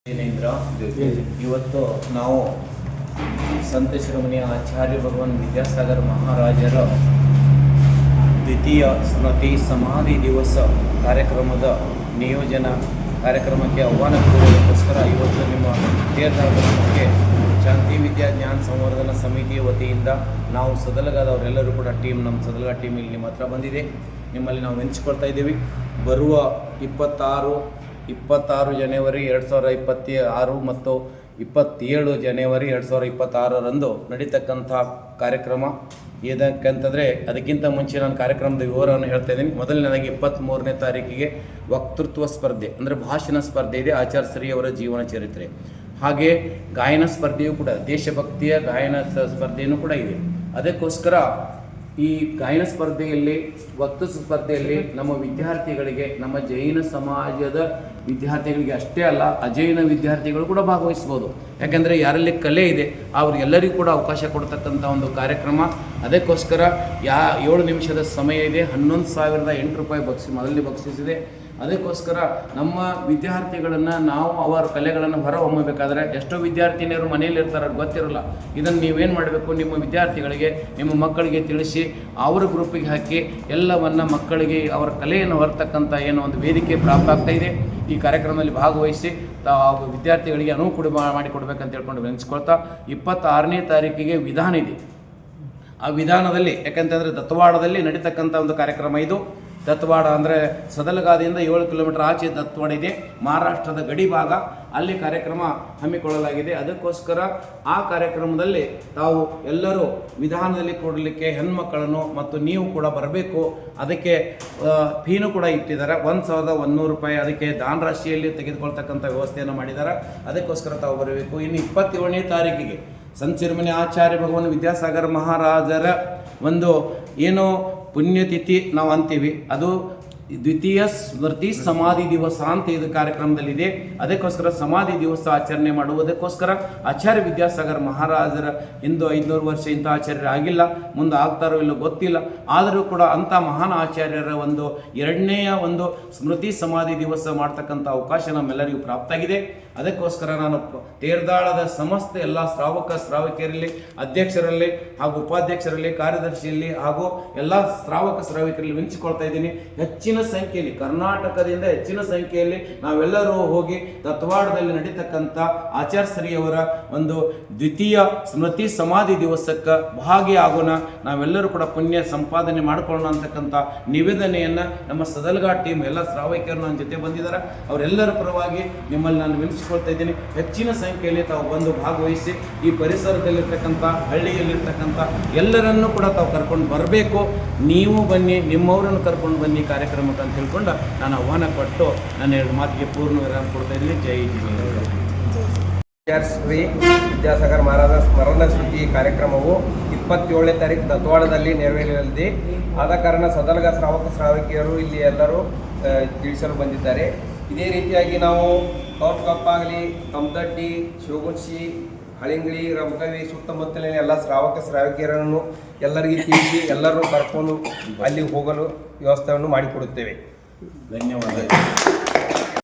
ಜೈನೇಂದ್ರ ಇವತ್ತು ನಾವು ಸಂತ ಶಿರೋಮಣಿ ಆಚಾರ್ಯ ಭಗವಾನ್ ವಿದ್ಯಾಸಾಗರ ಮಹಾರಾಜರ ದ್ವಿತೀಯ ಸ್ಮೃತಿ ಸಮಾಧಿ ದಿವಸ ಕಾರ್ಯಕ್ರಮದ ನಿಯೋಜನಾ ಕಾರ್ಯಕ್ರಮಕ್ಕೆ ಆಹ್ವಾನ ಕೊಡುವುದಕ್ಕೋಸ್ಕರ ಇವತ್ತು ನಿಮ್ಮ ತೀರ್ಥಾಟನಕ್ಕೆ ಶಾಂತಿ ವಿದ್ಯಾ ಜ್ಞಾನ ಸಂವರ್ಧನ ಸಮಿತಿಯ ವತಿಯಿಂದ ನಾವು ಸದಲಗಾದವರೆಲ್ಲರೂ ಕೂಡ ನಮ್ಮ ಸದಲಗ ಟೀಮ್ ಇಲ್ಲಿ ನಿಮ್ಮ ಹತ್ರ ಬಂದಿದೆ. ನಿಮ್ಮಲ್ಲಿ ನಾವು ನೆನೆಸ್ಕೊಳ್ತಾ ಇದ್ದೀವಿ. ಬರುವ 26 ಜನವರಿ 2026 ಮತ್ತು 27 ಜನವರಿ 2026ರಂದು ನಡೀತಕ್ಕಂಥ ಕಾರ್ಯಕ್ರಮ ಏನಕ್ಕಂತಂದರೆ, ಅದಕ್ಕಿಂತ ಮುಂಚೆ ನಾನು ಕಾರ್ಯಕ್ರಮದ ವಿವರವನ್ನು ಹೇಳ್ತಾ ಇದ್ದೀನಿ. ಮೊದಲನೇದಾಗಿ 23ನೇ ತಾರೀಕಿಗೆ ವಕ್ತೃತ್ವ ಸ್ಪರ್ಧೆ ಅಂದರೆ ಭಾಷಣ ಸ್ಪರ್ಧೆ ಇದೆ, ಆಚಾರ್ಯ ಶ್ರೀ ಅವರ ಜೀವನ ಚರಿತ್ರೆ. ಹಾಗೆ ಗಾಯನ ಸ್ಪರ್ಧೆಯೂ ಕೂಡ, ದೇಶಭಕ್ತಿಯ ಗಾಯನ ಸ್ಪರ್ಧೆಯೂ ಕೂಡ ಇದೆ. ಅದಕ್ಕೋಸ್ಕರ ಈ ಗಾಯನ ಸ್ಪರ್ಧೆಯಲ್ಲಿ, ವಕ್ತೃತ್ವ ಸ್ಪರ್ಧೆಯಲ್ಲಿ ನಮ್ಮ ವಿದ್ಯಾರ್ಥಿಗಳಿಗೆ, ನಮ್ಮ ಜೈನ ಸಮಾಜದ ವಿದ್ಯಾರ್ಥಿಗಳಿಗೆ ಅಷ್ಟೇ ಅಲ್ಲ, ಅಜೈನ ವಿದ್ಯಾರ್ಥಿಗಳು ಕೂಡ ಭಾಗವಹಿಸ್ಬೋದು. ಯಾಕೆಂದರೆ ಯಾರಲ್ಲಿ ಕಲೆ ಇದೆ ಅವ್ರಿಗೆಲ್ಲರಿಗೂ ಕೂಡ ಅವಕಾಶ ಕೊಡ್ತಕ್ಕಂಥ ಒಂದು ಕಾರ್ಯಕ್ರಮ. ಅದಕ್ಕೋಸ್ಕರ 7 ನಿಮಿಷದ ಸಮಯ ಇದೆ. 11,008 ರೂಪಾಯಿ ಮೊದಲನೇ ಬಕ್ಷಿಸಿದೆ. ಅದಕ್ಕೋಸ್ಕರ ನಮ್ಮ ವಿದ್ಯಾರ್ಥಿಗಳನ್ನು ನಾವು ಅವರ ಕಲೆಗಳನ್ನು ಹೊರಹೊಮ್ಮಬೇಕಾದ್ರೆ, ಎಷ್ಟೋ ವಿದ್ಯಾರ್ಥಿನಿಯರು ಮನೆಯಲ್ಲಿ ಇರ್ತಾರೆ, ಅದು ಗೊತ್ತಿರೋಲ್ಲ. ಇದನ್ನು ನೀವೇನು ಮಾಡಬೇಕು, ನಿಮ್ಮ ವಿದ್ಯಾರ್ಥಿಗಳಿಗೆ, ನಿಮ್ಮ ಮಕ್ಕಳಿಗೆ ತಿಳಿಸಿ ಅವರ ಗ್ರೂಪಿಗೆ ಹಾಕಿ ಎಲ್ಲವನ್ನು ಮಕ್ಕಳಿಗೆ ಅವರ ಕಲೆಯನ್ನು ಹೊರತಕ್ಕಂಥ ಏನೋ ಒಂದು ವೇದಿಕೆ ಪ್ರಾಪ್ತ ಆಗ್ತಾ ಇದೆ. ಈ ಕಾರ್ಯಕ್ರಮದಲ್ಲಿ ಭಾಗವಹಿಸಿ ವಿದ್ಯಾರ್ಥಿಗಳಿಗೆ ಅನುವು ಮಾಡಿಕೊಡ್ಬೇಕಂತ ಹೇಳ್ಕೊಂಡು ನೆನೆಸ್ಕೊಳ್ತಾ, 26ನೇ ತಾರೀಕಿಗೆ ವಿಧಾನ ಇದೆ. ಆ ವಿಧಾನದಲ್ಲಿ ಯಾಕಂತಂದರೆ ದತ್ತವಾಡದಲ್ಲಿ ನಡೀತಕ್ಕಂಥ ಒಂದು ಕಾರ್ಯಕ್ರಮ ಇದು. ದತ್ತವಾಡ ಅಂದರೆ ಸದಲಗಾದಿಂದ 7 ಕಿಲೋಮೀಟರ್ ಆಚೆ ದತ್ತವಾಡ ಇದೆ, ಮಹಾರಾಷ್ಟ್ರದ ಗಡಿ ಭಾಗ. ಅಲ್ಲಿ ಕಾರ್ಯಕ್ರಮ ಹಮ್ಮಿಕೊಳ್ಳಲಾಗಿದೆ. ಅದಕ್ಕೋಸ್ಕರ ಆ ಕಾರ್ಯಕ್ರಮದಲ್ಲಿ ತಾವು ಎಲ್ಲರೂ ವಿಧಾನದಲ್ಲಿ ಕೊಡಲಿಕ್ಕೆ ಹೆಣ್ಮಕ್ಕಳನ್ನು ಮತ್ತು ನೀವು ಕೂಡ ಬರಬೇಕು. ಅದಕ್ಕೆ ಫೀನು ಕೂಡ ಇಟ್ಟಿದ್ದಾರೆ, 1,100 ರೂಪಾಯಿ. ಅದಕ್ಕೆ ದಾನ ರಾಶಿಯಲ್ಲಿ ತೆಗೆದುಕೊಳ್ತಕ್ಕಂಥ ವ್ಯವಸ್ಥೆಯನ್ನು ಮಾಡಿದ್ದಾರೆ. ಅದಕ್ಕೋಸ್ಕರ ತಾವು ಬರಬೇಕು. ಇನ್ನು 27ನೇ ತಾರೀಕಿಗೆ ಸಂತ ಶಿರೋಮಣಿ ಆಚಾರ್ಯ ಭಗವಾನ್ ವಿದ್ಯಾಸಾಗರ ಮಹಾರಾಜರ ಒಂದು ಏನು ಪುಣ್ಯತಿಥಿ ನಾವು ಅಂತೀವಿ, ಅದು ದ್ವಿತೀಯ ಸ್ಮೃತಿ ಸಮಾಧಿ ದಿವಸ ಅಂತ ಇದು ಕಾರ್ಯಕ್ರಮದಲ್ಲಿದೆ. ಅದಕ್ಕೋಸ್ಕರ ಸಮಾಧಿ ದಿವಸ ಆಚರಣೆ ಮಾಡುವುದಕ್ಕೋಸ್ಕರ ಆಚಾರ್ಯ ವಿದ್ಯಾಸಾಗರ ಮಹಾರಾಜರ ಇಂದು 500 ವರ್ಷ ಇಂಥ ಆಚಾರ್ಯರು ಆಗಿಲ್ಲ, ಮುಂದೆ ಆಗ್ತಾರೋ ಇಲ್ಲೋ ಗೊತ್ತಿಲ್ಲ. ಆದರೂ ಕೂಡ ಅಂಥ ಮಹಾನ್ ಆಚಾರ್ಯರ ಒಂದು 2ನೇ ಒಂದು ಸ್ಮೃತಿ ಸಮಾಧಿ ದಿವಸ ಮಾಡ್ತಕ್ಕಂಥ ಅವಕಾಶ ನಮ್ಮೆಲ್ಲರಿಗೂ ಪ್ರಾಪ್ತಾಗಿದೆ. ಅದಕ್ಕೋಸ್ಕರ ನಾನು ತೇರ್ದಾಳದ ಸಮಸ್ತ ಎಲ್ಲ ಶ್ರಾವಕಿಯರಲ್ಲಿ, ಅಧ್ಯಕ್ಷರಲ್ಲಿ ಹಾಗೂ ಉಪಾಧ್ಯಕ್ಷರಲ್ಲಿ, ಕಾರ್ಯದರ್ಶಿಯಲ್ಲಿ ಹಾಗೂ ಎಲ್ಲ ಶ್ರಾವಕರಲ್ಲಿ ವಿನಿಸಿಕೊಳ್ತಾ ಇದ್ದೀನಿ. ಹೆಚ್ಚಿನ ಸಂಖ್ಯೆಯಲ್ಲಿ, ಕರ್ನಾಟಕದಿಂದ ಹೆಚ್ಚಿನ ಸಂಖ್ಯೆಯಲ್ಲಿ ನಾವೆಲ್ಲರೂ ಹೋಗಿ ದತ್ತವಾಡದಲ್ಲಿ ನಡೀತಕ್ಕಂಥ ಆಚಾರ್ಯ ಶ್ರೀಯವರ ಒಂದು ದ್ವಿತೀಯ ಸ್ಮೃತಿ ಸಮಾಧಿ ದಿವಸಕ್ಕೆ ಭಾಗಿಯಾಗೋಣ. ನಾವೆಲ್ಲರೂ ಕೂಡ ಪುಣ್ಯ ಸಂಪಾದನೆ ಮಾಡಿಕೊಳ್ಳೋಣ ಅಂತಕ್ಕಂಥ ನಿವೇದನೆಯನ್ನು ನಮ್ಮ ಸದಲ್ಗಾ ಟೀಮ್ ಎಲ್ಲ ಶ್ರಾವಕಿಯರು ನನ್ನ ಜೊತೆ ಬಂದಿದ್ದಾರೆ. ಅವರೆಲ್ಲರ ಪರವಾಗಿ ನಿಮ್ಮಲ್ಲಿ ನಾನು ವಿನಿಸಿಕೊಳ್ತಾ ಇದ್ದೀನಿ. ಹೆಚ್ಚಿನ ಸಂಖ್ಯೆಯಲ್ಲಿ ತಾವು ಬಂದು ಭಾಗವಹಿಸಿ ಈ ಪರಿಸರದಲ್ಲಿರ್ತಕ್ಕಂಥ, ಹಳ್ಳಿಯಲ್ಲಿರ್ತಕ್ಕಂಥ ಎಲ್ಲರನ್ನೂ ಕೂಡ ತಾವು ಕರ್ಕೊಂಡು ಬರಬೇಕು. ನೀವು ಬನ್ನಿ, ನಿಮ್ಮವರನ್ನು ಕರ್ಕೊಂಡು ಬನ್ನಿ ಕಾರ್ಯಕ್ರಮಕ್ಕೆ ಅಂತ ಹೇಳ್ಕೊಂಡು ನಾನು ಆಹ್ವಾನ ಕೊಟ್ಟು ನನ್ನ 2 ಮಾತಿಗೆ ಪೂರ್ಣ ವಿರಾಮ ಕೊಡ್ತಾ ಇದ್ದೀನಿ. ಜೈ ಆಚಾರ್ಯ ಶ್ರೀ ವಿದ್ಯಾಸಾಗರ ಮಹಾರಾಜ ಸ್ಮರಣ ಸ್ಮೃತಿ ಕಾರ್ಯಕ್ರಮವು 27ನೇ ತಾರೀಕು ದತ್ತವಾಡದಲ್ಲಿ ನೆರವೇರಲಿದೆ. ಆದ ಕಾರಣ ಸದಲಗ ಶ್ರಾವಕಿಯರು ಇಲ್ಲಿ ಎಲ್ಲರೂ ತಿಳಿಸಲು ಬಂದಿದ್ದಾರೆ. ಇದೇ ರೀತಿಯಾಗಿ ನಾವು ಕೌಟ್ಕಪ್ಪಾಗಲಿ, ತಮ್ಮದಡ್ಡಿ, ಶಿವಗುಣಸಿ, ಹಳಿಂಗಳಿ, ರಮಕವಿ ಸುತ್ತಮುತ್ತಲಿನ ಎಲ್ಲ ಶ್ರಾವಕಿಯರನ್ನು ಎಲ್ಲರಿಗೆ ತಿಳಿಸಿ ಎಲ್ಲರೂ ಕರ್ಕೊಂಡು ಅಲ್ಲಿ ಹೋಗಲು ವ್ಯವಸ್ಥೆಯನ್ನು ಮಾಡಿಕೊಡುತ್ತೇವೆ. ಧನ್ಯವಾದ.